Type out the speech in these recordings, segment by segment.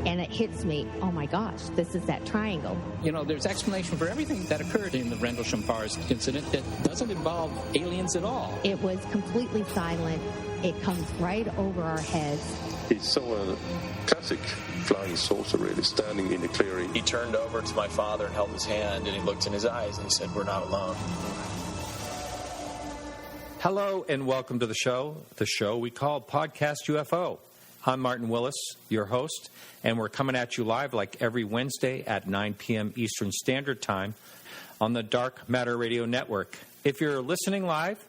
and it hits me, oh my gosh, this is that triangle. You know, there's explanation for everything that occurred in the Rendlesham Forest incident that doesn't involve aliens at all. It was completely silent. It comes right over our heads. He saw a classic flying saucer, really, standing in the clearing. He turned over to my father and held his hand, and he looked in his eyes, and he said, "We're not alone." Hello, and welcome to the show we call Podcast UFO. I'm Martin Willis, your host, and we're coming at you live like every Wednesday at 9 p.m. Eastern Standard Time on the Dark Matter Radio Network. If you're listening live,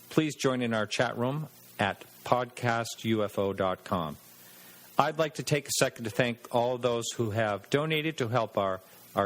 please join in our chat room at podcastufo.com. I'd like to take a second to thank all of those who have donated to help our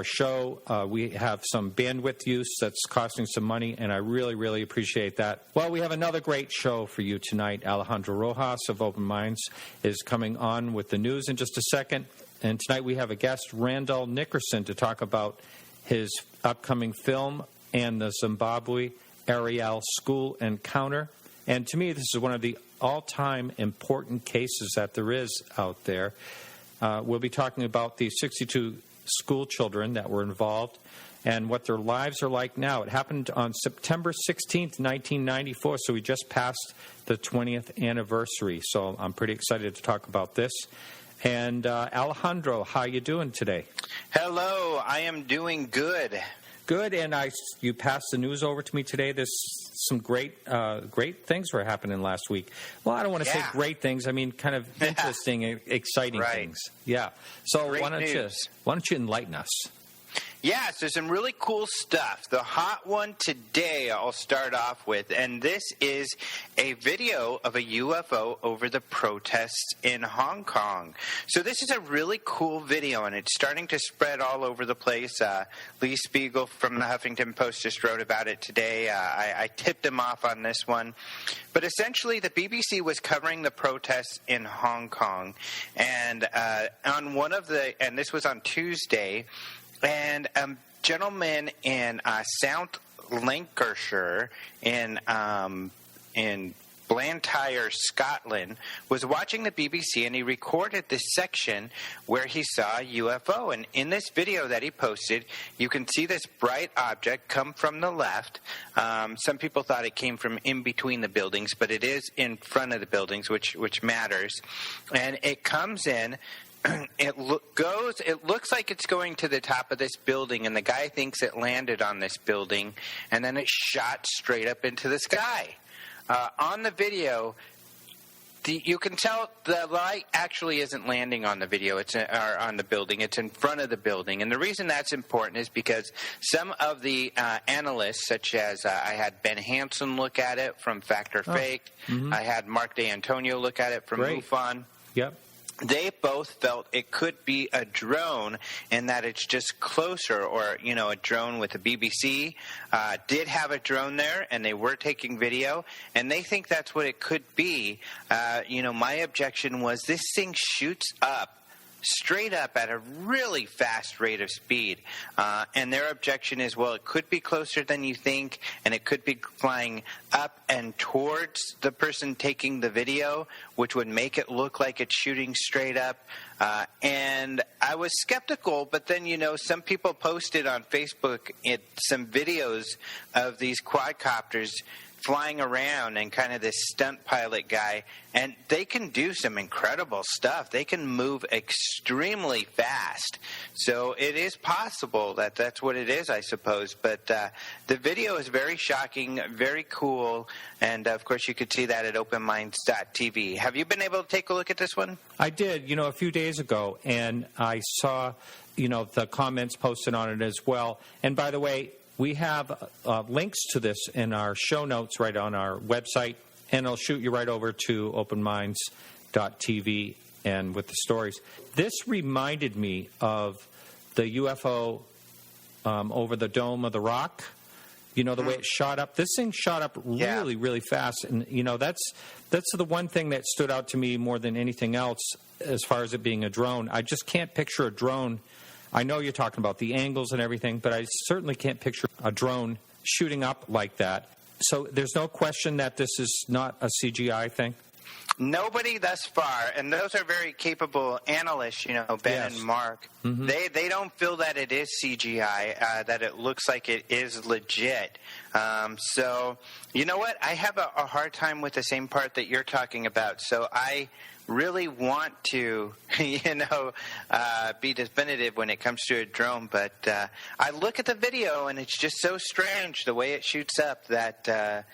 show. We have some bandwidth use that's costing some money, and I really appreciate that. Well, we have another great show for you tonight. Alejandro Rojas of Open Minds is coming on with the news in just a second. And tonight we have a guest, Randall Nickerson, to talk about his upcoming film and the Zimbabwe Ariel School Encounter. And to me, this is one of the all-time important cases that there is out there. We'll be talking about the 62 school children that were involved and what their lives are like now. It happened on September 16th, 1994, so we just passed the 20th anniversary. So I'm pretty excited to talk about this. And Alejandro, how you doing today? Hello, I am doing good. Good, and you passed the news over to me today. There's some great things were happening last week. Well, I don't want to say great things. I mean, kind of interesting, exciting things. Yeah. So why don't you enlighten us? Yeah, so some really cool stuff. The hot one today I'll start off with, and this is a video of a UFO over the protests in Hong Kong. So this is a really cool video, and it's starting to spread all over the place. Lee Spiegel from the Huffington Post just wrote about it today. I tipped him off on this one. But essentially, the BBC was covering the protests in Hong Kong, and and this was on Tuesday, and a gentleman in South Lancashire in Blantyre, Scotland, was watching the BBC, and he recorded this section where he saw a UFO. And in this video that he posted, you can see this bright object come from the left. Some people thought it came from in between the buildings, but it is in front of the buildings, which matters. And it comes in. It looks like it's going to the top of this building, and the guy thinks it landed on this building, and then it shot straight up into the sky. On the video, you can tell the light actually isn't landing on the video. Or on the building. It's in front of the building. And the reason that's important is because some of the analysts, such as I had Ben Hansen look at it from Fact or Fake. Mm-hmm. I had Mark DeAntonio look at it from MUFON. Yep. They both felt it could be a drone and that it's just closer, or, a drone with the BBC did have a drone there, and they were taking video, and they think that's what it could be. My objection was this thing shoots up straight up at a really fast rate of speed. And their objection is, well, it could be closer than you think, and it could be flying up and towards the person taking the video, which would make it look like it's shooting straight up. And I was skeptical, but then, some people posted on Facebook some videos of these quadcopters flying around and kind of this stunt pilot guy, and they can do some incredible stuff. They can move extremely fast. So it is possible that that's what it is, I suppose. But the video is very shocking, very cool, and of course you could see that at openminds.tv. Have you been able to take a look at this one? I did, a few days ago, and I saw, the comments posted on it as well. And by the way, we have links to this in our show notes right on our website, and I'll shoot you right over to openminds.tv and with the stories. This reminded me of the UFO over the Dome of the Rock. The way it shot up. This thing shot up really fast. And, that's the one thing that stood out to me more than anything else as far as it being a drone. I just can't picture a drone. I know you're talking about the angles and everything, but I certainly can't picture a drone shooting up like that. So there's no question that this is not a CGI thing? Nobody thus far, and those are very capable analysts, Ben and Mark. Mm-hmm. They don't feel that it is CGI, that it looks like it is legit. So, you know what? I have a hard time with the same part that you're talking about. So I really want to, be definitive when it comes to a drone. But I look at the video, and it's just so strange the way it shoots up that...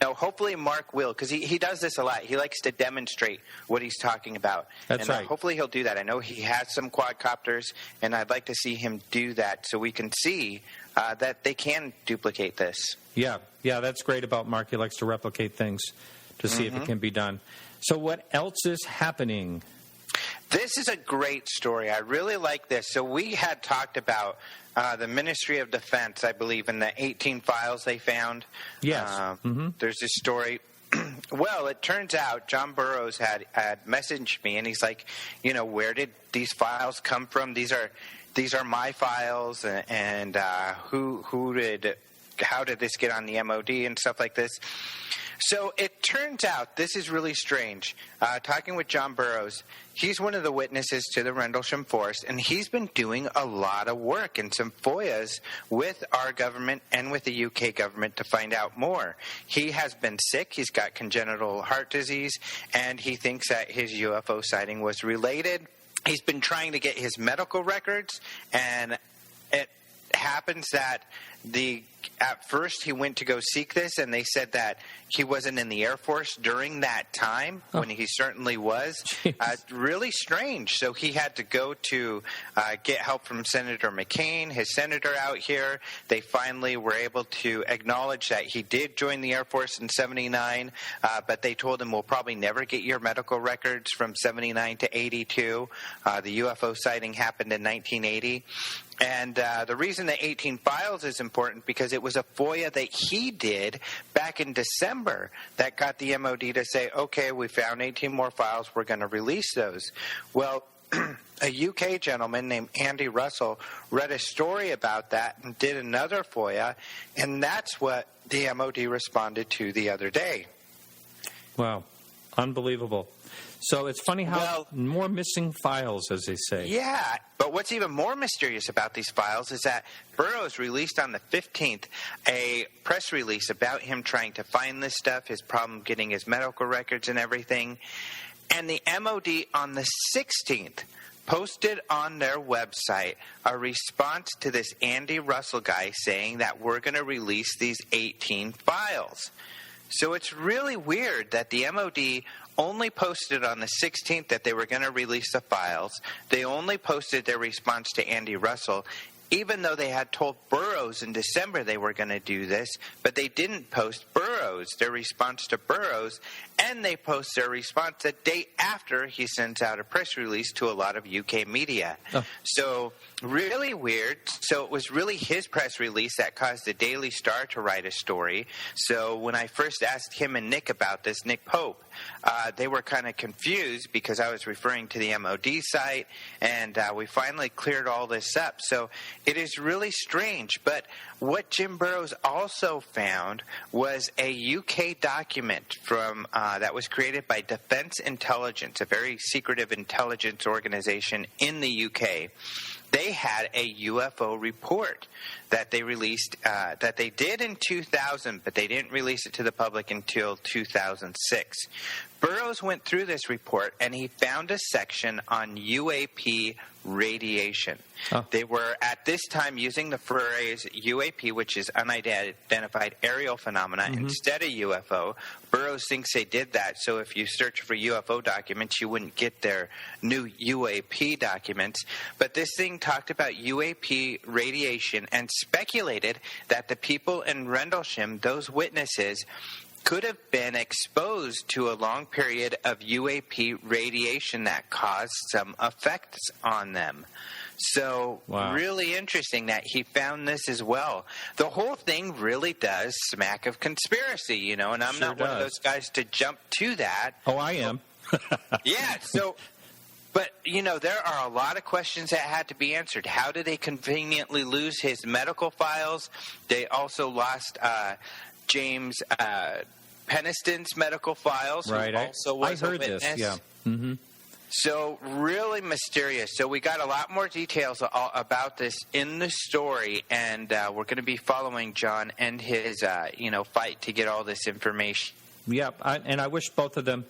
hopefully Mark will, because he does this a lot. He likes to demonstrate what he's talking about. That's right. Hopefully he'll do that. I know he has some quadcopters, and I'd like to see him do that so we can see that they can duplicate this. Yeah, that's great about Mark. He likes to replicate things to see if it can be done. So what else is happening? This is a great story. I really like this. So we had talked about the Ministry of Defense, I believe, in the 18 files they found. Yes. There's this story. Well, it turns out John Burroughs had messaged me, and he's like, where did these files come from? These are my files, and how did this get on the MOD and stuff like this? So it turns out, this is really strange, talking with John Burroughs, he's one of the witnesses to the Rendlesham Forest, and he's been doing a lot of work and some FOIAs with our government and with the UK government to find out more. He has been sick, he's got congenital heart disease, and he thinks that his UFO sighting was related. He's been trying to get his medical records, and it happens that at first he went to go seek this, and they said that he wasn't in the Air Force during that time when he certainly was. Really strange. So he had to go to get help from Senator McCain, his senator out here. They finally were able to acknowledge that he did join the Air Force in 79, but they told him, we'll probably never get your medical records from 79 to 82. The UFO sighting happened in 1980. And the reason the 18 files is important because it was a FOIA that he did back in December that got the MOD to say, okay, we found 18 more files, we're going to release those. Well, a UK gentleman named Andy Russell read a story about that and did another FOIA, and that's what the MOD responded to the other day. Wow. Unbelievable. So it's funny how more missing files, as they say. Yeah, but what's even more mysterious about these files is that Burroughs released on the 15th a press release about him trying to find this stuff, his problem getting his medical records and everything. And the MOD on the 16th posted on their website a response to this Andy Russell guy saying that we're going to release these 18 files. So it's really weird that the MOD only posted on the 16th that they were going to release the files. They only posted their response to Andy Russell, even though they had told Burroughs in December they were going to do this, but they didn't post their response to Burroughs, and they post their response the day after he sends out a press release to a lot of UK media. So really weird. So it was really his press release that caused the Daily Star to write a story. So when I first asked him and Nick about this, Nick Pope, they were kind of confused because I was referring to the MOD site, and we finally cleared all this up. So it is really strange. But what Jim Burroughs also found was a UK document from that was created by Defense Intelligence, a very secretive intelligence organization in the UK. They had a UFO report that they released, that they did in 2000, but they didn't release it to the public until 2006. Burroughs went through this report, and he found a section on UAP radiation. They were, at this time, using the phrase UAP, which is unidentified aerial phenomena, instead of UFO. Burroughs thinks they did that, so if you search for UFO documents, you wouldn't get their new UAP documents. But this thing talked about UAP radiation and speculated that the people in Rendlesham, those witnesses, could have been exposed to a long period of UAP radiation that caused some effects on them. So really interesting that he found this as well. The whole thing really does smack of conspiracy, and I'm not one of those guys to jump to that. Oh, I am. Yeah, so... But, there are a lot of questions that had to be answered. How did they conveniently lose his medical files? They also lost James Peniston's medical files, right. who also was I heard a witness. this, yeah. Mm-hmm. So really mysterious. So we got a lot more details about this in the story, and we're going to be following John and his, fight to get all this information. Yeah, and I wish both of them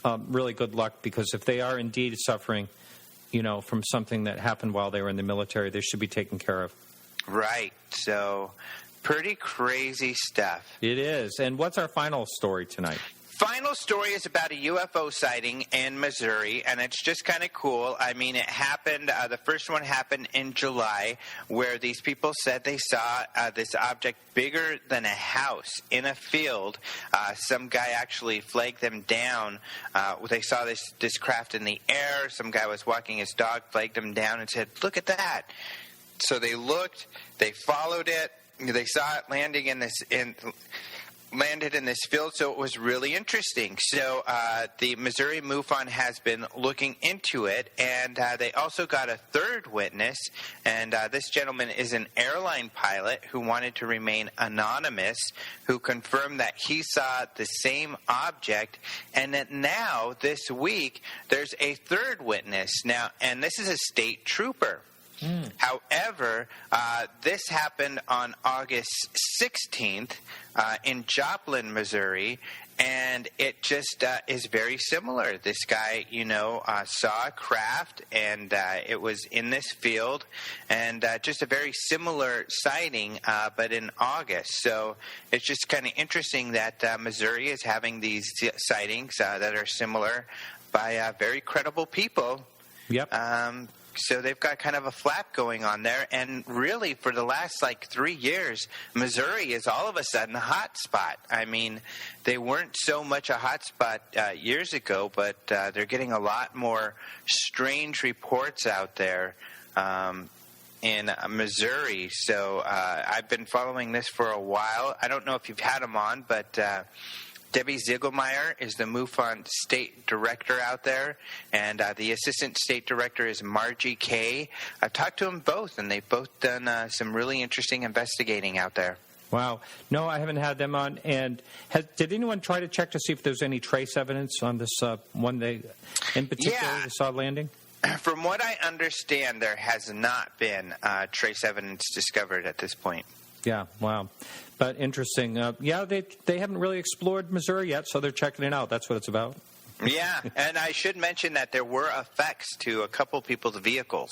really good luck, because if they are indeed suffering, from something that happened while they were in the military, they should be taken care of. Right. So pretty crazy stuff. It is. And what's our final story tonight? Final story is about a UFO sighting in Missouri, and it's just kind of cool. I mean, it happened, the first one happened in July, where these people said they saw this object bigger than a house in a field. Some guy actually flagged them down. They saw this craft in the air. Some guy was walking his dog, flagged them down and said, "Look at that." So they looked, they followed it, they saw it landed in this field, so it was really interesting. So the Missouri MUFON has been looking into it, and they also got a third witness, and this gentleman is an airline pilot who wanted to remain anonymous, who confirmed that he saw the same object, and that now, this week, there's a third witness. Now, and this is a state trooper. However, this happened on August 16th in Joplin, Missouri, and it just is very similar. This guy, saw a craft, and it was in this field, and just a very similar sighting, but in August. So it's just kind of interesting that Missouri is having these sightings that are similar by very credible people. Yep. So they've got kind of a flap going on there. And really, for the last, 3 years, Missouri is all of a sudden a hot spot. I mean, they weren't so much a hot spot years ago, but they're getting a lot more strange reports out there in Missouri. So I've been following this for a while. I don't know if you've had them on, but Debbie Ziegelmeyer is the MUFON state director out there, and the assistant state director is Margie Kay. I've talked to them both, and they've both done some really interesting investigating out there. Wow. No, I haven't had them on. And did anyone try to check to see if there's any trace evidence on this one they in particular saw landing? From what I understand, there has not been trace evidence discovered at this point. Yeah, wow. But interesting. They haven't really explored Missouri yet, so they're checking it out. That's what it's about. Yeah, and I should mention that there were effects to a couple people's vehicles.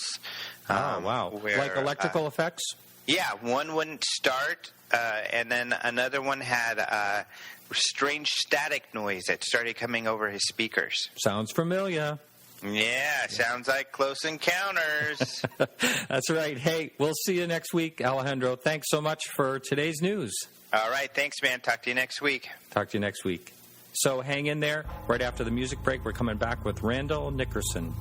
Wow. Like electrical effects? Yeah, one wouldn't start, and then another one had a strange static noise that started coming over his speakers. Sounds familiar. Yeah, sounds like Close Encounters. That's right. Hey, we'll see you next week, Alejandro. Thanks so much for today's news. All right. Thanks, man. Talk to you next week. Talk to you next week. So hang in there. Right after the music break, we're coming back with Randall Nickerson.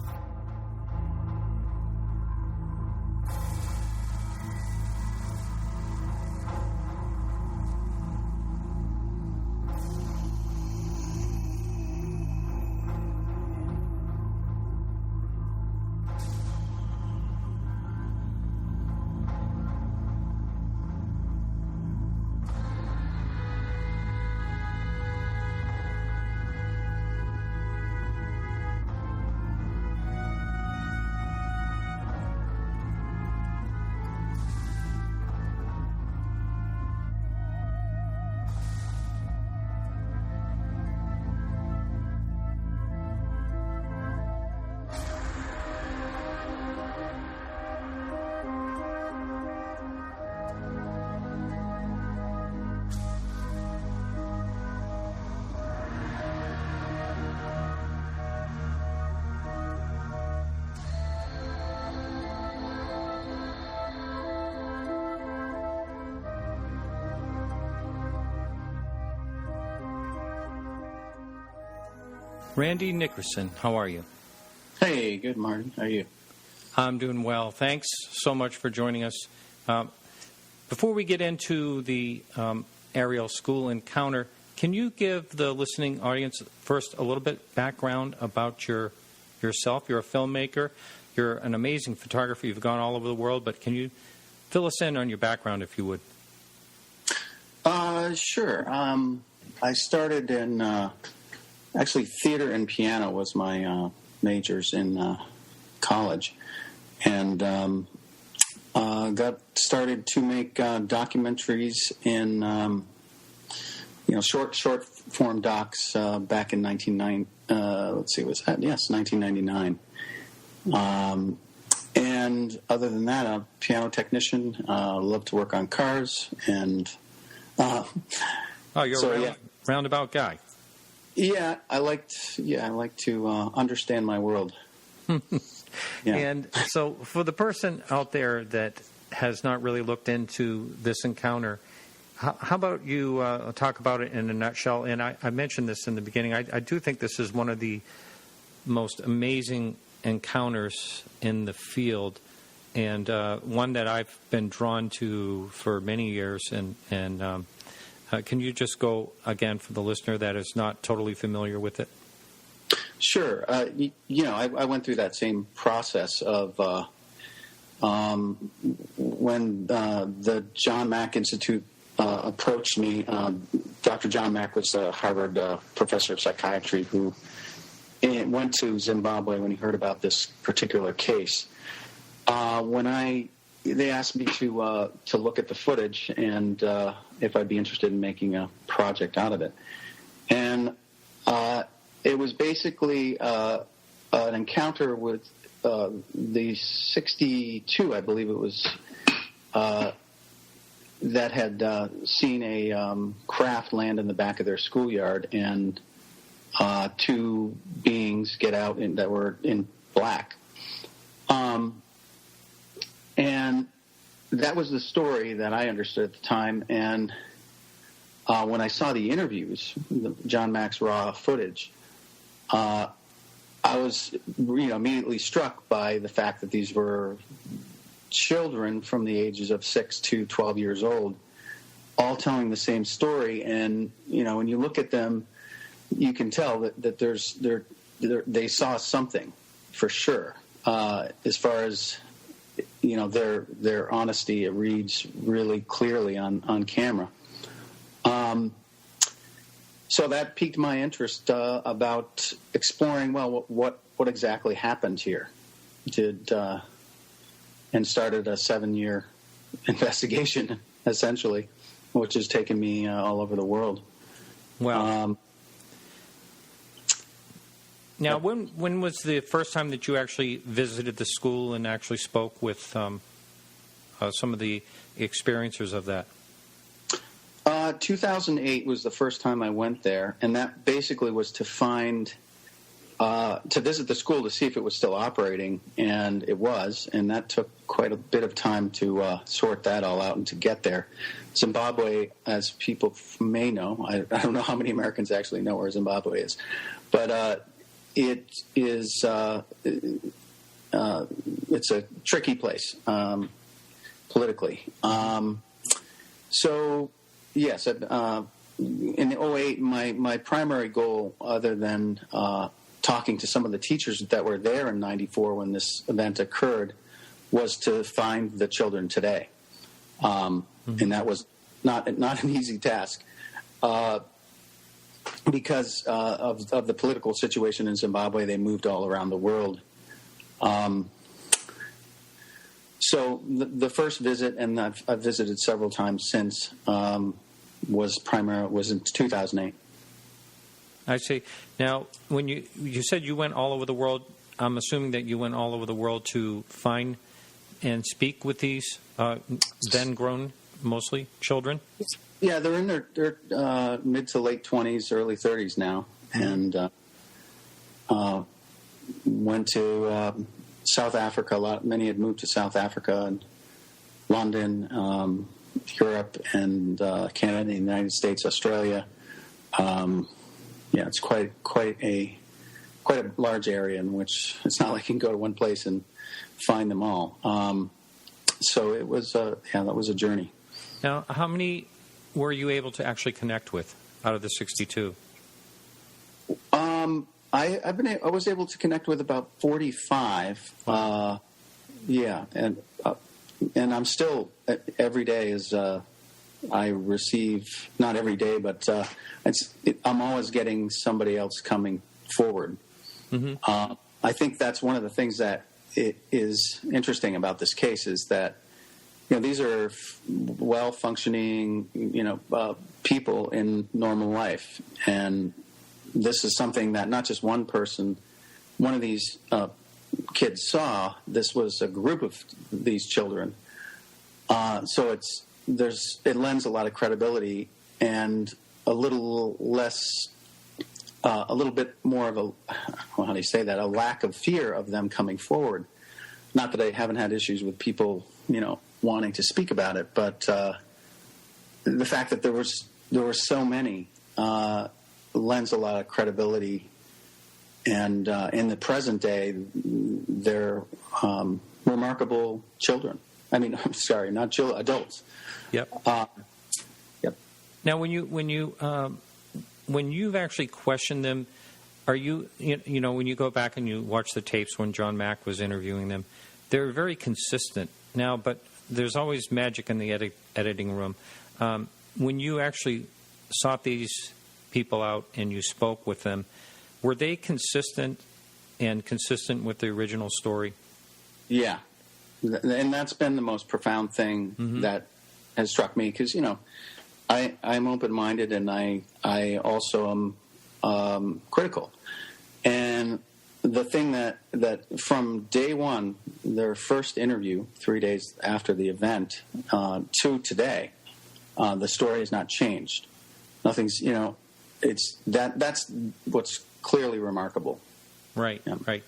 Randy Nickerson, how are you? Hey, good, Martin. How are you? I'm doing well. Thanks so much for joining us. Before we get into the Ariel School encounter, can you give the listening audience first a little bit background about yourself? You're a filmmaker. You're an amazing photographer. You've gone all over the world, but can you fill us in on your background, if you would? Sure. I started in actually theater and piano was my majors in college, and got started to make documentaries in short form docs back in 1999. And other than that, a piano technician. Love to work on cars, and you're a roundabout guy. Yeah, I like to understand my world. Yeah. And so, for the person out there that has not really looked into this encounter, how about you talk about it in a nutshell? And I mentioned this in the beginning. I do think this is one of the most amazing encounters in the field, and one that I've been drawn to for many years. And can you just go again for the listener that is not totally familiar with it? Sure. I went through that same process of when the John Mack Institute approached me. Dr. John Mack was a Harvard professor of psychiatry who went to Zimbabwe when he heard about this particular case. They asked me to look at the footage and if I'd be interested in making a project out of it. And it was basically an encounter with the 62, I believe it was, that had seen a craft land in the back of their schoolyard, and two beings get out that were in black. And that was the story that I understood at the time. And when I saw the interviews, John Mack's raw footage, I was immediately struck by the fact that these were children from the ages of 6 to 12 years old, all telling the same story. And when you look at them, you can tell that they saw something for sure. As far as their honesty, it reads really clearly on camera. So that piqued my interest about exploring, what exactly happened here. And started a 7-year investigation, essentially, which has taken me all over the world. Well, now, when was the first time that you actually visited the school and actually spoke with some of the experiencers of that? 2008 was the first time I went there, and that basically was to visit the school to see if it was still operating, and it was, and that took quite a bit of time to sort that all out and to get there. Zimbabwe, as people may know, I don't know how many Americans actually know where Zimbabwe is, but it is it's a tricky place politically. So yes, in 2008, my primary goal, other than talking to some of the teachers that were there in '94 when this event occurred, was to find the children today, and that was not an easy task. Because of the political situation in Zimbabwe, they moved all around the world. So the first visit, and I've visited several times since, was in 2008. I see. Now, when you said you went all over the world, I'm assuming that you went all over the world to find and speak with these then grown, mostly children? Yeah, they're in their mid to late 20s, early 30s now, and went to South Africa. Many had moved to South Africa and London, Europe, and Canada, the United States, Australia. It's quite a large area in which it's not like you can go to one place and find them all. So it was that was a journey. Now, how many were you able to actually connect with out of the 62? I was able to connect with about 45. And I'm still every day is I receive, not every day, but I'm always getting somebody else coming forward. Mm-hmm. I think that's one of the things that is interesting about this case is that, these are well-functioning, people in normal life. And this is something that not just one of these kids saw. This was a group of these children. So it lends a lot of credibility and a little bit more of how do you say that? A lack of fear of them coming forward. Not that I haven't had issues with people, wanting to speak about it, but the fact that there were so many lends a lot of credibility. And in the present day, they're remarkable children. I mean, I'm sorry, not children, adults. Yep. Yep. Now, when you've actually questioned them, are you when you go back and you watch the tapes when John Mack was interviewing them, they're very consistent now, but there's always magic in the editing room. When you actually sought these people out and you spoke with them, were they consistent with the original story? Yeah. And that's been the most profound thing that has struck me because, I'm open-minded and I also am critical. And the thing that from day one, their first interview, 3 days after the event, to today, the story has not changed. Nothing's, it's that's what's clearly remarkable. Right, yeah. Right.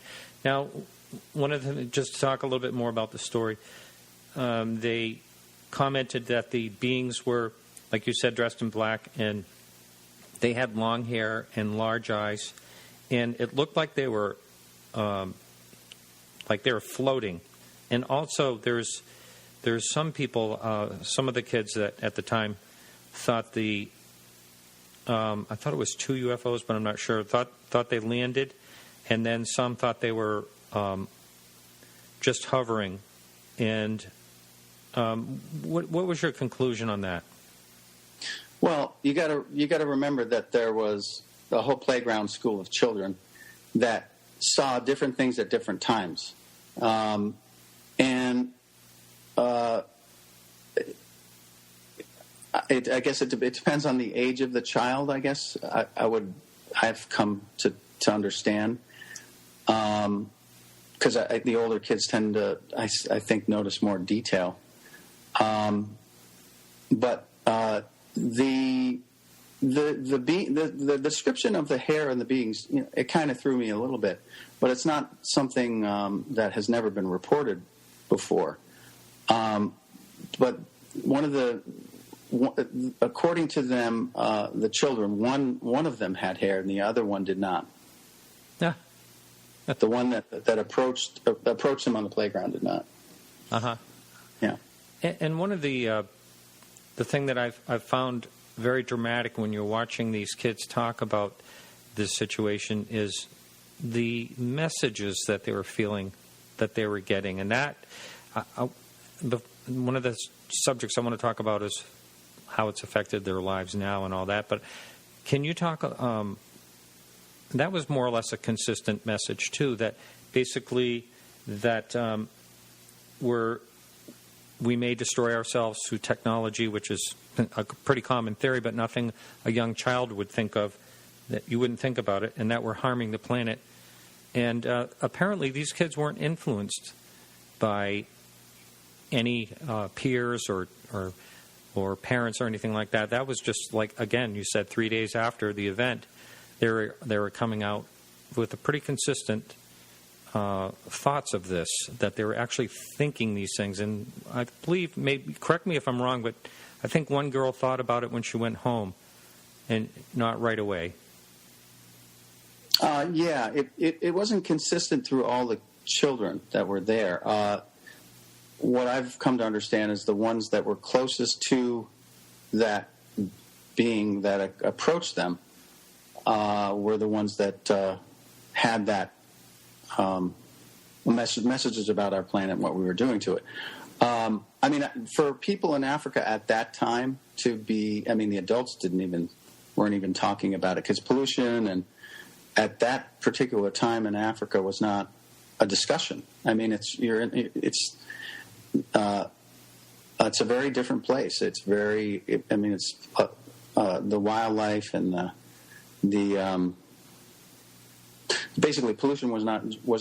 Now, one of them, just to talk a little bit more about the story, they commented that the beings were, like you said, dressed in black, and they had long hair and large eyes, and it looked like they were floating. And also, there's some people, some of the kids that at the time thought I thought it was 2 UFOs, but I'm not sure. Thought they landed, and then some thought they were just hovering. And what was your conclusion on that? Well, you got to remember that there was a whole playground school of children that saw different things at different times, I guess it depends on the age of the child. I guess I've come to understand because the older kids tend to I think notice more detail, but the description of the hair and the beings, it kind of threw me a little bit, but it's not something that has never been reported before. But according to them, the children, one of them had hair and the other one did not. Yeah. The one that approached them on the playground did not. Uh-huh. Yeah. And one of the thing that I've found very dramatic when you're watching these kids talk about this situation is the messages that they were feeling, that they were getting. And that, one of the subjects I want to talk about is how it's affected their lives now and all that. But can you talk, that was more or less a consistent message too, that basically that we may destroy ourselves through technology, which is a pretty common theory, but nothing a young child would think of, that you wouldn't think about it, and that we're harming the planet. And apparently these kids weren't influenced by any peers or parents or anything like that. That was just like, again, you said 3 days after the event, they were coming out with a pretty consistent thoughts of this, that they were actually thinking these things. And I believe, maybe correct me if I'm wrong, but I think one girl thought about it when she went home, and not right away. Yeah, it wasn't consistent through all the children that were there. What I've come to understand is the ones that were closest to that being that approached them were the ones that had that messages about our planet and what we were doing to it. I mean, for people in Africa at that time to be. I mean, the adults weren't even talking about it because pollution and at that particular time in Africa was not a discussion. I mean, it's a very different place. It's very. It's the wildlife and the basically pollution was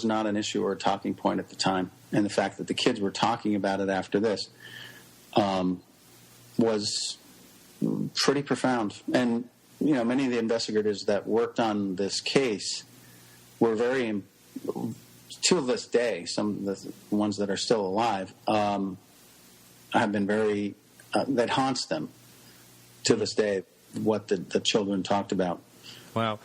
not an issue or a talking point at the time, and the fact that the kids were talking about it after this was pretty profound. And many of the investigators that worked on this case were very, to this day, some of the ones that are still alive have been very, that haunts them to this day, what the children talked about. Wow.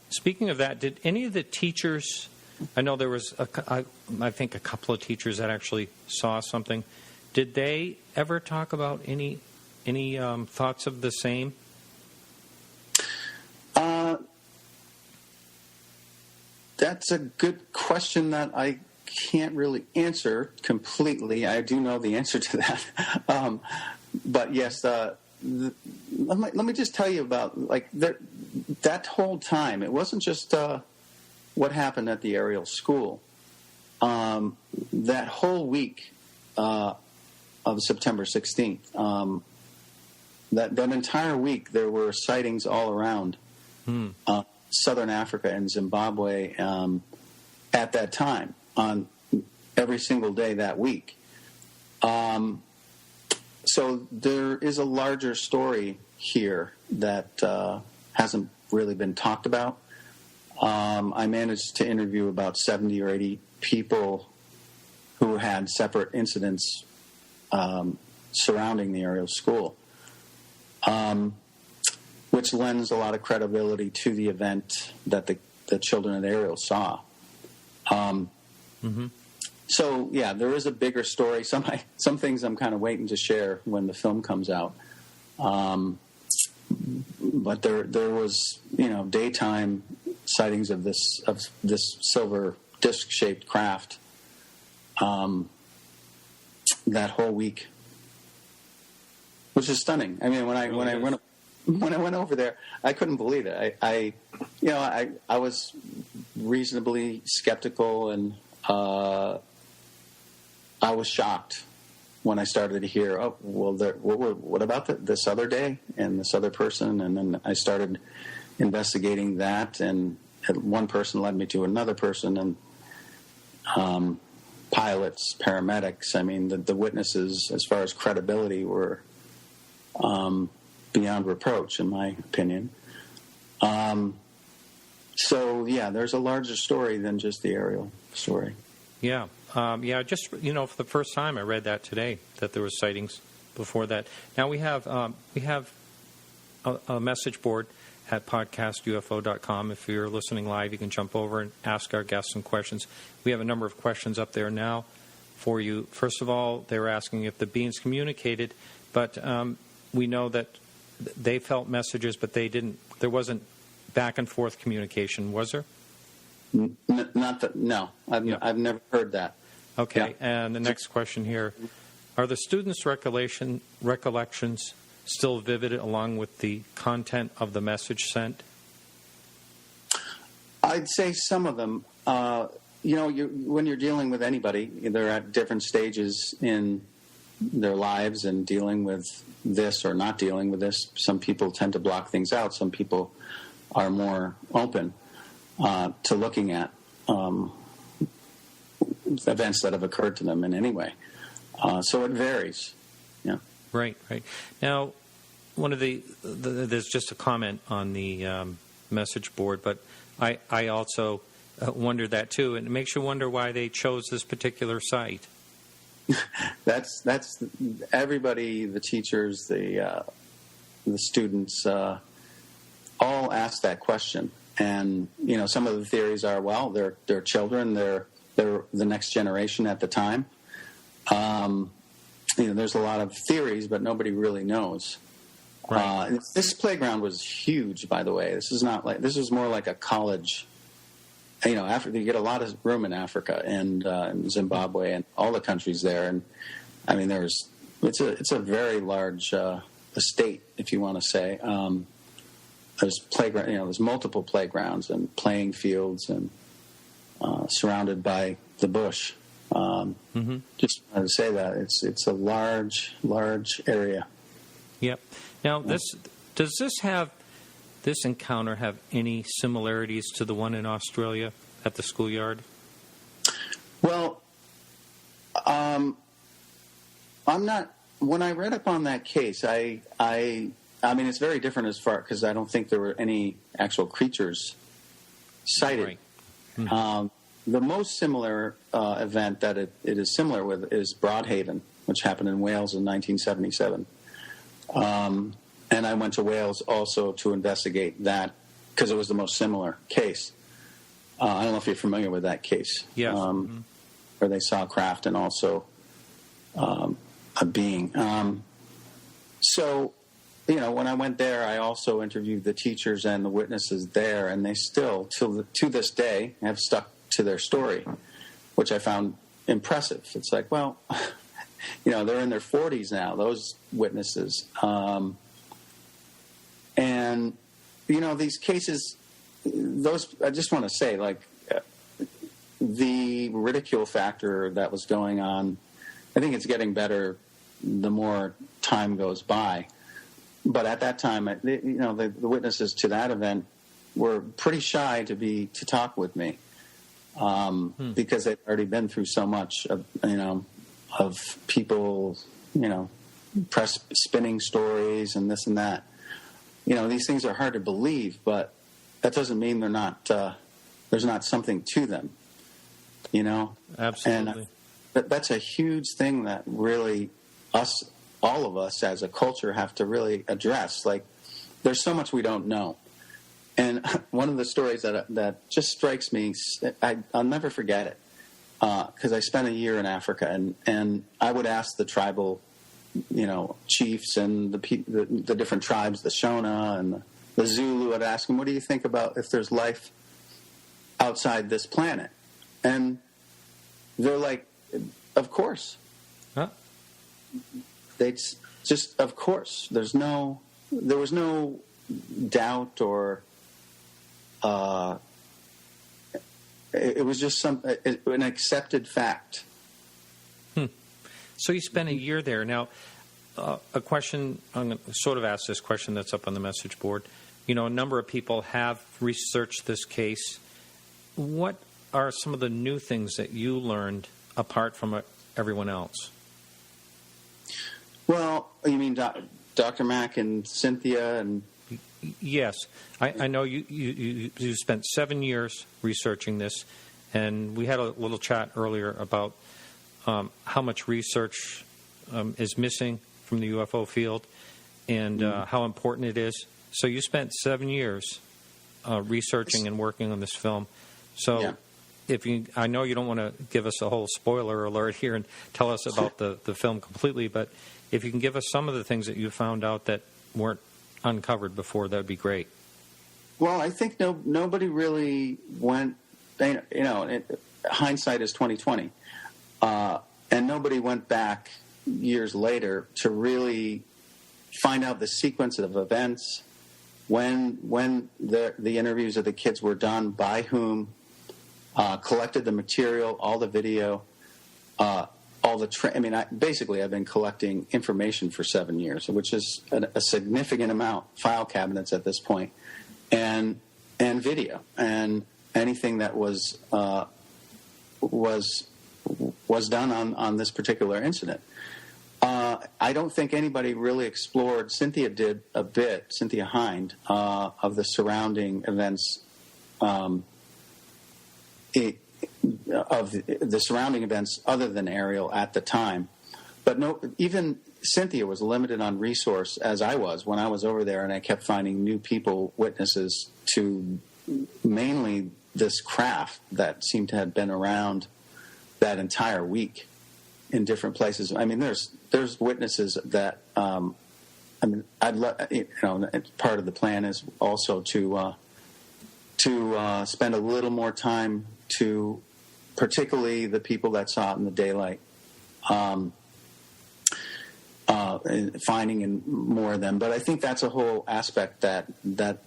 Speaking of that, did any of the teachers, I know there was, I think a couple of teachers that actually saw something, did they ever talk about any thoughts of the same? That's a good question that I can't really answer completely. I do know the answer to that. But yes, let me just tell you about that whole time. It wasn't just what happened at the Ariel School. That whole week of September 16th, that entire week, there were sightings all around Southern Africa and Zimbabwe at that time, on every single day that week. So there is a larger story here that hasn't really been talked about. I managed to interview about 70 or 80 people who had separate incidents surrounding the Ariel School, which lends a lot of credibility to the event that the children at Ariel saw. So, yeah, there is a bigger story. Some things I'm kind of waiting to share when the film comes out. But there was, daytime sightings of this silver disc-shaped craft that whole week, which is stunning. I mean, when I went over there, I couldn't believe it. I was reasonably skeptical, and I was shocked when I started to hear, what about this other day and this other person? And then I started investigating that, and one person led me to another person, and pilots, paramedics. I mean, the witnesses, as far as credibility, were beyond reproach, in my opinion. So, yeah, there's a larger story than just the Ariel story. Yeah. Just, for the first time I read that today, that there was sightings before that. Now we have a message board at podcastufo.com. If you're listening live, you can jump over and ask our guests some questions. We have a number of questions up there now for you. First of all, they were asking if the beings communicated, but we know that they felt messages, but they didn't. There wasn't back and forth communication, was there? Not that. No, I've never heard that. Okay, yeah. And the next question here: are the students' recollections still vivid, along with the content of the message sent? I'd say some of them. When you're dealing with anybody, they're at different stages in their lives and dealing with this or not dealing with this. Some people tend to block things out. Some people are more open to looking at events that have occurred to them in any way. So it varies. Yeah. Right. Now, one of there's just a comment on the message board, but I also wondered that too, and it makes you wonder why they chose this particular site. That's everybody, the teachers, the students, all ask that question. And some of the theories are, well, they're children, they're the next generation at the time. There's a lot of theories, but nobody really knows. Right. This playground was huge, by the way. This was more like a college. Africa, you get a lot of room in Africa and in Zimbabwe and all the countries there. And I mean, it's a very large estate, if you want to say. There's playground, there's multiple playgrounds and playing fields, and surrounded by the bush. Just wanted to say that it's a large area. Yep. Now, does this encounter have any similarities to the one in Australia at the schoolyard? Well, I'm not. When I read up on that case, I mean, it's very different as far, because I don't think there were any actual creatures sighted. Right. The most similar event that it is similar with is Broadhaven, which happened in Wales in 1977. And I went to Wales also to investigate that because it was the most similar case. I don't know if you're familiar with that case. Yes. Where they saw a craft and also a being. So, when I went there, I also interviewed the teachers and the witnesses there, and they still, to this day, have stuck to their story, which I found impressive. It's like, well, they're in their 40s now, those witnesses. And, these cases, I just want to say, like, the ridicule factor that was going on, I think it's getting better the more time goes by. But at that time, the witnesses to that event were pretty shy to talk with me because they'd already been through so much of people, press spinning stories and this and that. These things are hard to believe, but that doesn't mean they're not. There's not something to them. Absolutely. And that's a huge thing that really all of us as a culture have to really address. Like, there's so much we don't know. And one of the stories that just strikes me, I'll never forget it, because I spent a year in Africa, and I would ask the tribal, chiefs and the different tribes, the Shona and the Zulu, I'd ask them, what do you think about if there's life outside this planet? And they're like, of course. Huh? They just, of course. There was no doubt or it was just an accepted fact. So you spent a year there. Now, a question, I'm going to sort of ask this question that's up on the message board. A number of people have researched this case. What are some of the new things that you learned apart from everyone else? Well, you mean Dr. Mack and Cynthia and... Yes. I know you spent 7 years researching this, and we had a little chat earlier about how much research is missing from the UFO field and how important it is. So you spent 7 years researching and working on this film. So I know you don't want to give us a whole spoiler alert here and tell us about the film completely, but if you can give us some of the things that you found out that weren't uncovered before, that would be great. Well, I think nobody really went, hindsight is 20/20. And nobody went back years later to really find out the sequence of events, when the interviews of the kids were done, by whom, collected the material, all the video, all the basically I've been collecting information for 7 years, which is a significant amount, file cabinets at this point, and video, and anything that was done on this particular incident. I don't think anybody really explored. Cynthia did a bit, Cynthia Hind, of the surrounding events, of the surrounding events other than Ariel at the time. But even Cynthia was limited on resource, as I was when I was over there, and I kept finding new people, witnesses to mainly this craft that seemed to have been around that entire week in different places. I mean, there's witnesses that part of the plan is also to spend a little more time to, particularly the people that saw it in the daylight, finding in more of them. But I think that's a whole aspect that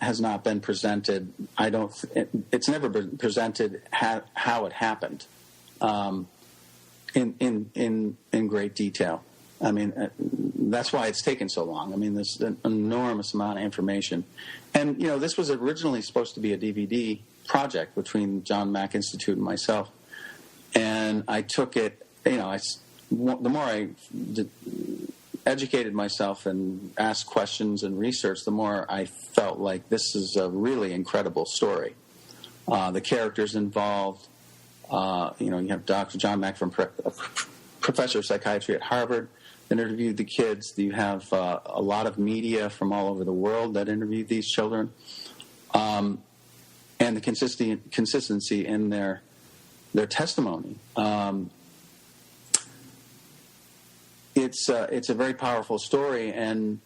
has not been presented. It's never been presented how it happened in great detail. I mean, that's why it's taken so long. I mean, there's an enormous amount of information. And, this was originally supposed to be a DVD project between John Mack Institute and myself. And I took it, the more I educated myself and asked questions and researched, the more I felt like this is a really incredible story. The characters involved, you have Dr. John Mack, professor of psychiatry at Harvard, interviewed the kids. You have a lot of media from all over the world that interviewed these children, and the consistency in their testimony. It's a very powerful story, and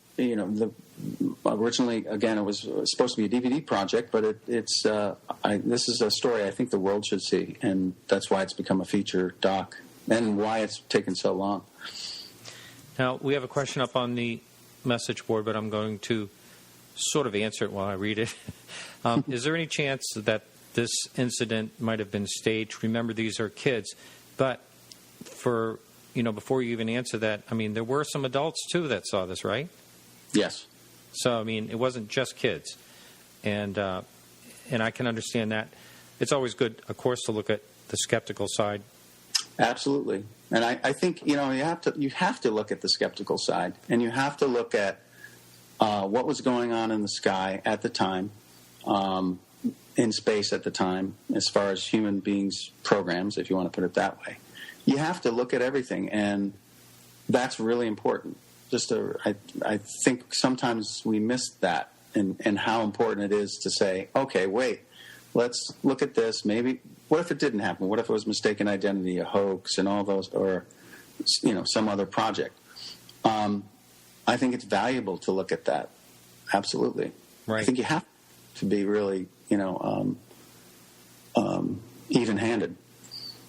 originally, again, it was supposed to be a DVD project, but this is a story I think the world should see, and that's why it's become a feature doc, and why it's taken so long. Now, we have a question up on the message board, but I'm going to sort of answer it while I read it. Is there any chance that this incident might have been staged? Remember, these are kids. But before you even answer that, I mean, there were some adults, too, that saw this, right? Yes. So, I mean, it wasn't just kids. And I can understand that. It's always good, of course, to look at the skeptical side. Absolutely. And I think, you have to look at the skeptical side, and you have to look at what was going on in the sky at the time, in space at the time, as far as human beings' programs, if you want to put it that way. You have to look at everything, and that's really important. I think sometimes we miss that, and how important it is to say, okay, wait, let's look at this. Maybe, what if it didn't happen? What if it was mistaken identity, a hoax, and all those, or some other project? I think it's valuable to look at that. Absolutely. Right. I think you have to be really, even-handed.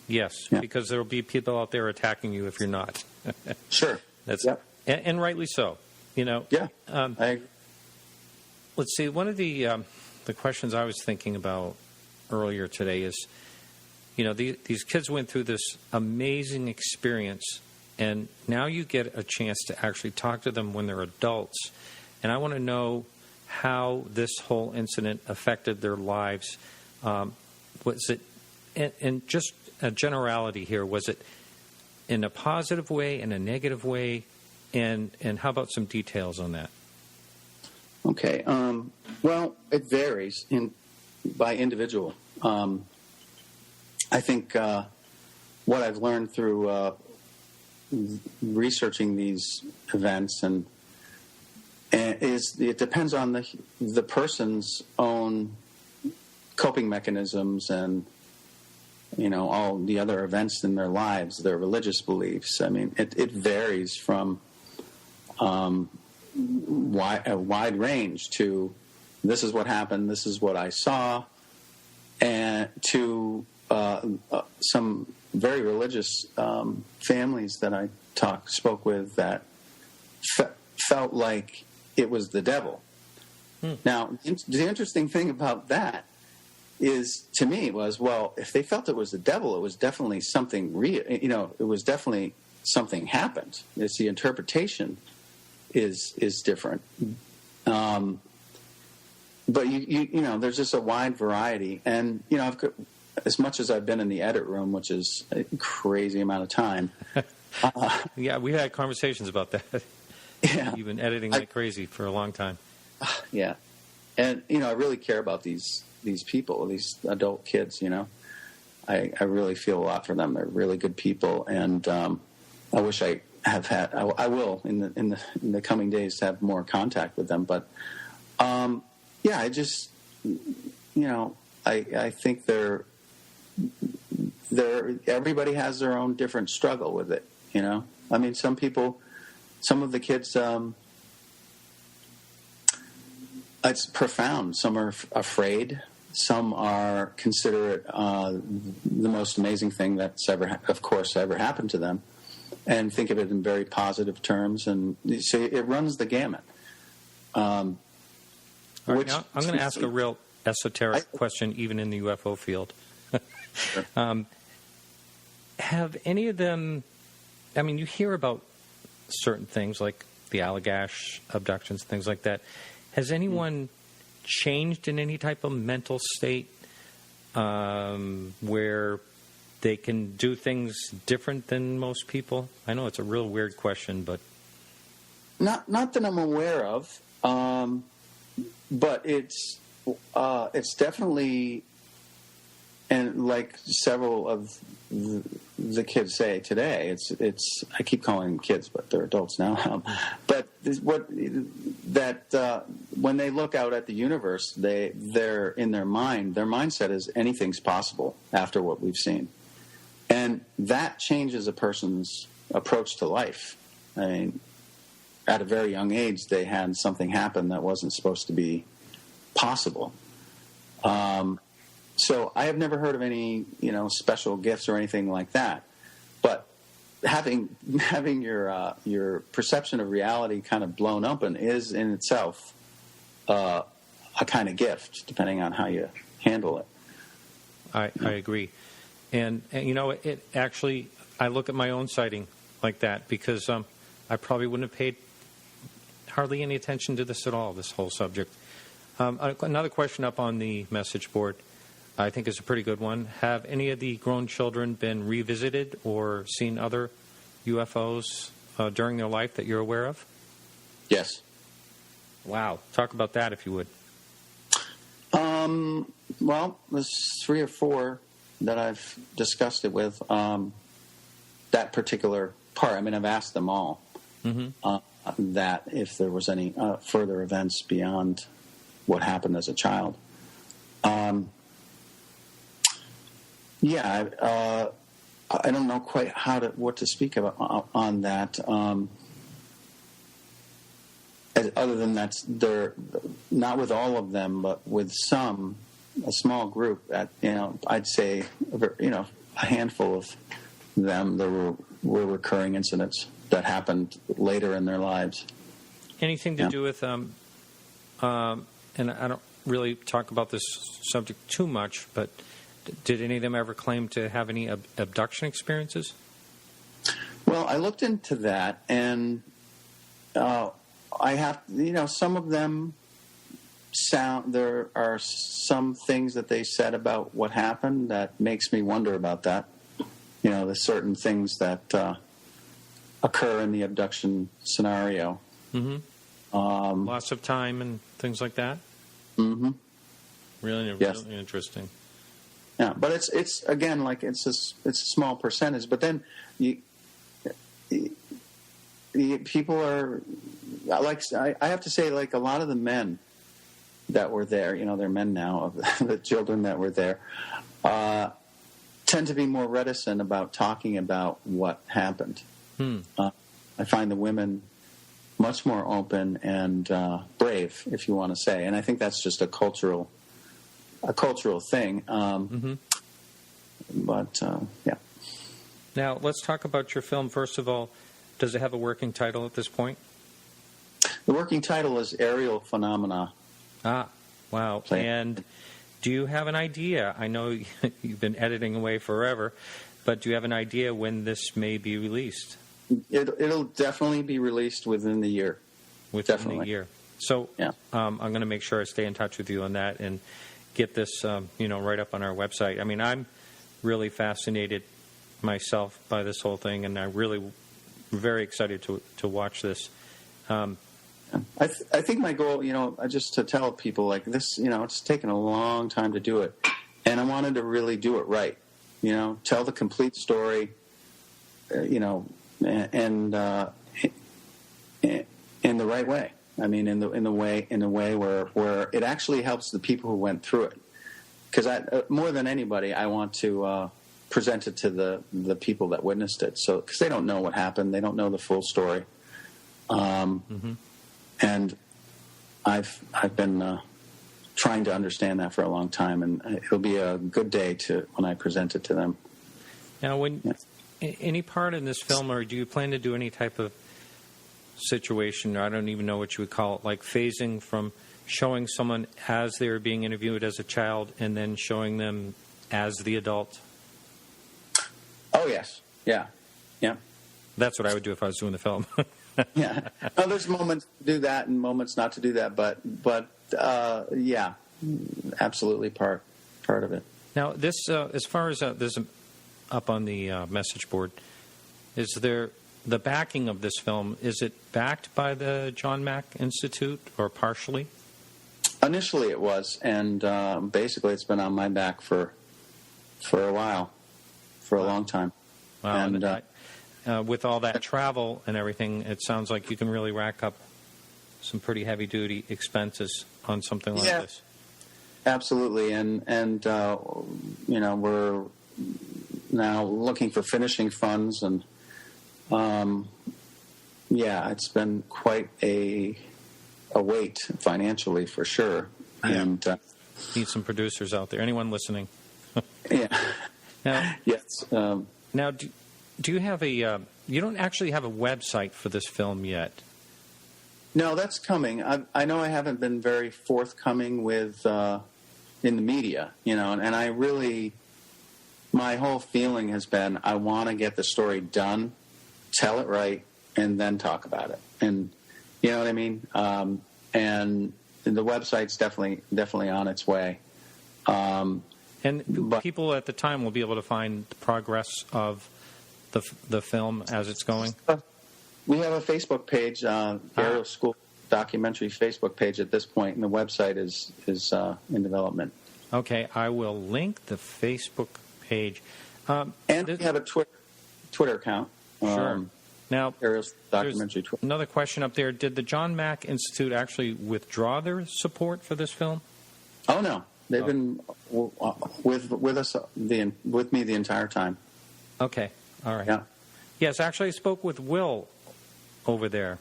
Yes, yeah. Because there will be people out there attacking you if you're not. Sure. That's yep. and rightly so. Yeah. I agree. Let's see. One of the questions I was thinking about earlier today is, these kids went through this amazing experience, and now you get a chance to actually talk to them when they're adults. And I want to know how this whole incident affected their lives. Was it, and just a generality here, was it in a positive way, in a negative way, and how about some details on that? Okay. Well, it varies by individual. I think what I've learned through researching these events is it depends on the person's own coping mechanisms and all the other events in their lives, their religious beliefs. I mean, it varies from a wide range to this is what happened, this is what I saw, and to some very religious families that I spoke with that felt like it was the devil. Now, the interesting thing about that is, to me, was, well, if they felt it was the devil, it was definitely something real. It was definitely something happened. It's the interpretation is different. But there's just a wide variety, and I've got, as much as I've been in the edit room, which is a crazy amount of time. Yeah, we had conversations about that. Yeah, you've been editing like crazy for a long time. Yeah, and I really care about these people, these adult kids. I really feel a lot for them. They're really good people, and I wish I have had. I will in the coming days have more contact with them. But yeah, I just I think they're everybody has their own different struggle with it. I mean, some of the kids. It's profound. Some are afraid. Some are consider it the most amazing thing that's ever happened to them. and think of it in very positive terms. And so it runs the gamut. All right, now I'm going to ask a real esoteric question, even in the UFO field. Sure. Have any of them, I mean, you hear about certain things like the Allagash abductions, things like that. Has anyone changed in any type of mental state where they can do things different than most people? I know it's a real weird question, but... Not that I'm aware of, but it's definitely... And like several of the kids say today, it's I keep calling them kids, but they're adults now. But when they look out at the universe, they're in their mindset is anything's possible after what we've seen, and that changes a person's approach to life. I mean, at a very young age, they had something happen that wasn't supposed to be possible. So I have never heard of any, special gifts or anything like that. But having your perception of reality kind of blown open is in itself a kind of gift, depending on how you handle it. I agree, and it actually, I look at my own sighting like that because I probably wouldn't have paid hardly any attention to this at all. This whole subject. Another question up on the message board, I think is a pretty good one. Have any of the grown children been revisited or seen other UFOs during their life that you're aware of? Yes. Wow. Talk about that if you would. Well, there's 3 or 4 that I've discussed it with. That particular part, I mean, I've asked them all that if there was any further events beyond what happened as a child. I don't know quite what to speak about on that. Other than that, they're not with all of them, but with some, a small group. I'd say a handful of them. There were recurring incidents that happened later in their lives. Anything to do with and I don't really talk about this subject too much, but did any of them ever claim to have any abduction experiences? Well, I looked into that, and I have, some of them there are some things that they said about what happened that makes me wonder about that. There's certain things that occur in the abduction scenario. Mm-hmm. Loss of time and things like that? Mm-hmm. Really interesting. Yeah, but it's again, like it's a small percentage. But then people are like, I have to say, like a lot of the men that were there, they're men now, of the children that were there, tend to be more reticent about talking about what happened. I find the women much more open and brave, if you want to say, and I think that's just a cultural thing. But yeah. Now let's talk about your film. First of all, does it have a working title at this point? The working title is Ariel Phenomenon. Ah, wow. And do you have an idea? I know you've been editing away forever, but do you have an idea when this may be released? It'll definitely be released within the year. Within the year. So yeah. I'm going to make sure I stay in touch with you on that and get this, right up on our website. I mean, I'm really fascinated myself by this whole thing, and I'm really very excited to watch this. I think my goal, just to tell people like this, it's taken a long time to do it, and I wanted to really do it right. Tell the complete story, and in the right way. I mean, in the way where it actually helps the people who went through it. Because more than anybody, I want to present it to the people that witnessed it. So, because they don't know what happened, they don't know the full story. And I've been trying to understand that for a long time, and it'll be a good day when I present it to them. Now, when any part in this film, or do you plan to do any type of situation, I don't even know what you would call it, like phasing from showing someone as they were being interviewed as a child and then showing them as the adult? Oh, yes. Yeah. Yeah. That's what I would do if I was doing the film. Yeah. Well, there's moments to do that and moments not to do that, but yeah, absolutely part of it. Now, this, as far as this up on the message board, is there the backing of this film? Is it backed by the John Mack Institute or partially? Initially, it was, and basically, it's been on my back for a while, for a long time. Wow. And with all that travel and everything, it sounds like you can really rack up some pretty heavy-duty expenses on something like this. Absolutely, and you know, we're now looking for finishing funds, and yeah, it's been quite a weight financially for sure. Yeah. And need some producers out there. Anyone listening? Yeah. Now, yes. Now, do you have a? You don't actually have a website for this film yet. No, that's coming. I know I haven't been very forthcoming with in the media, you know, and I really, my whole feeling has been I want to get the story done, tell it right, and then talk about it. And you know what I mean? And the website's definitely on its way. And people at the time will be able to find the progress of the film as it's going? We have a Facebook page, Ariel School documentary Facebook page at this point, and the website is in development. Okay, I will link the Facebook page. And we have a Twitter account. Sure. Now, Ariel's documentary Twitter. Another question up there. Did the John Mack Institute actually withdraw their support for this film? Oh, no. They've been with us, with me the entire time. Okay. All right. Yeah. Yes, actually, I spoke with Will over there.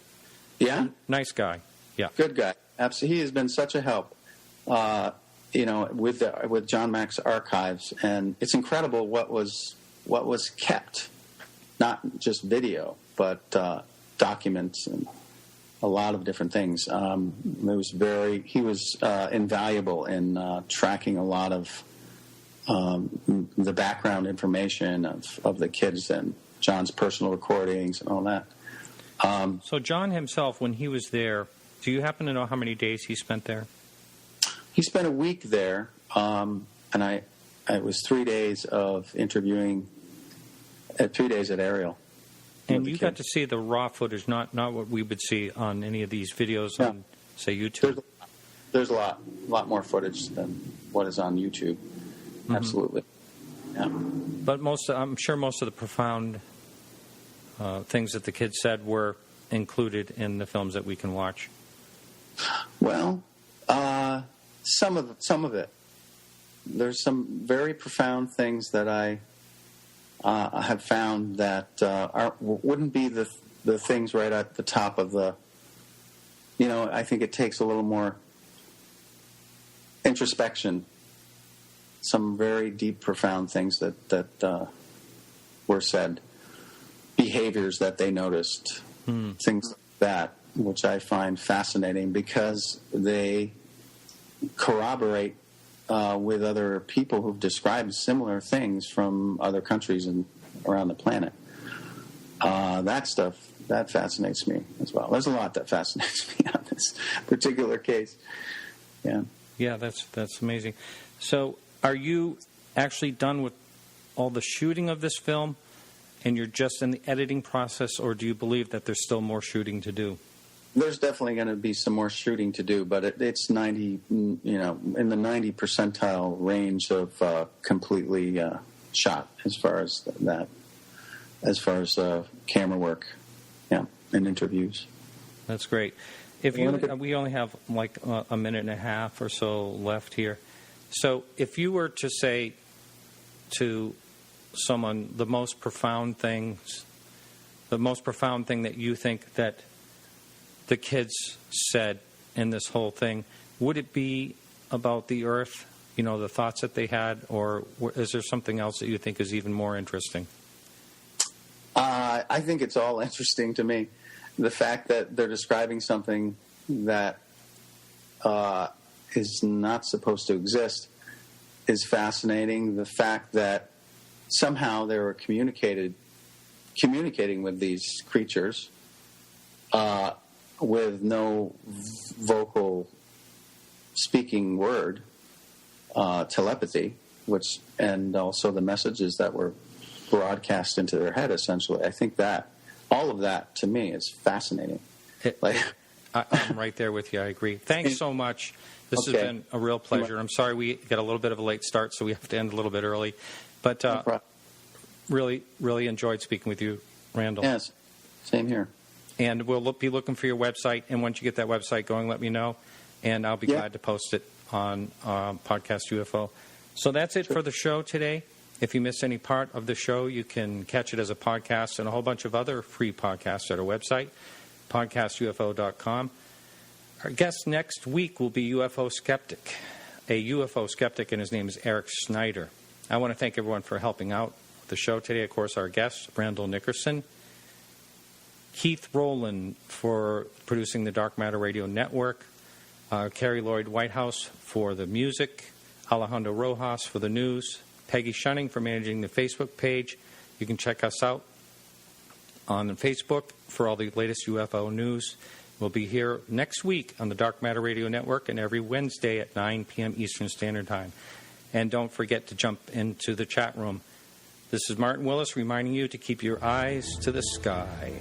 Yeah? Nice guy. Yeah. Good guy. Absolutely. He has been such a help, you know, with John Mack's archives. And it's incredible what was kept. Not just video, but documents and a lot of different things. He was invaluable in tracking a lot of the background information of the kids and John's personal recordings and all that. So John himself, when he was there, do you happen to know how many days he spent there? He spent a week there, and it was 3 days of interviewing, 3 days at Ariel. And you got to see the raw footage, not what we would see on any of these videos on, say, YouTube. There's a lot more footage than what is on YouTube. Mm-hmm. Absolutely. Yeah. But I'm sure most of the profound things that the kids said were included in the films that we can watch. Well, some of it. There's some very profound things that I have found that wouldn't be the things right at the top of the. You know, I think it takes a little more introspection. Some very deep, profound things that were said, behaviors that they noticed, things like that, which I find fascinating because they corroborate with other people who've described similar things from other countries and around the planet. That stuff, that fascinates me as well. There's a lot that fascinates me on this particular case. Yeah. Yeah, that's amazing. So, are you actually done with all the shooting of this film, and you're just in the editing process, or do you believe that there's still more shooting to do? There's definitely going to be some more shooting to do, but it's 90, you know, in the 90 percentile range of completely shot as far as camera work, yeah, and interviews. That's great. We only have like a minute and a half or so left here. So if you were to say to someone the most profound thing that you think that the kids said in this whole thing, would it be about the Earth, you know, the thoughts that they had, or is there something else that you think is even more interesting? I think it's all interesting to me. The fact that they're describing something that is not supposed to exist is fascinating. The fact that somehow they were communicating with these creatures with no vocal speaking word, telepathy, and also the messages that were broadcast into their head, essentially. I think that all of that, to me, is fascinating. I'm right there with you. I agree. Thanks so much. This has been a real pleasure. I'm sorry we got a little bit of a late start, so we have to end a little bit early. But really, really enjoyed speaking with you, Randall. Yes, same here. And we'll be looking for your website. And once you get that website going, let me know. And I'll be glad to post it on Podcast UFO. So that's it for the show today. If you miss any part of the show, you can catch it as a podcast and a whole bunch of other free podcasts at our website, podcastufo.com. Our guest next week will be UFO skeptic, a UFO skeptic, and his name is Eric Snyder. I want to thank everyone for helping out the show today. Of course, our guest, Randall Nickerson, Keith Rowland for producing the Dark Matter Radio Network, Carrie Lloyd Whitehouse for the music, Alejandro Rojas for the news, Peggy Shunning for managing the Facebook page. You can check us out on Facebook for all the latest UFO news. We'll be here next week on the Dark Matter Radio Network and every Wednesday at 9 p.m. Eastern Standard Time. And don't forget to jump into the chat room. This is Martin Willis reminding you to keep your eyes to the sky.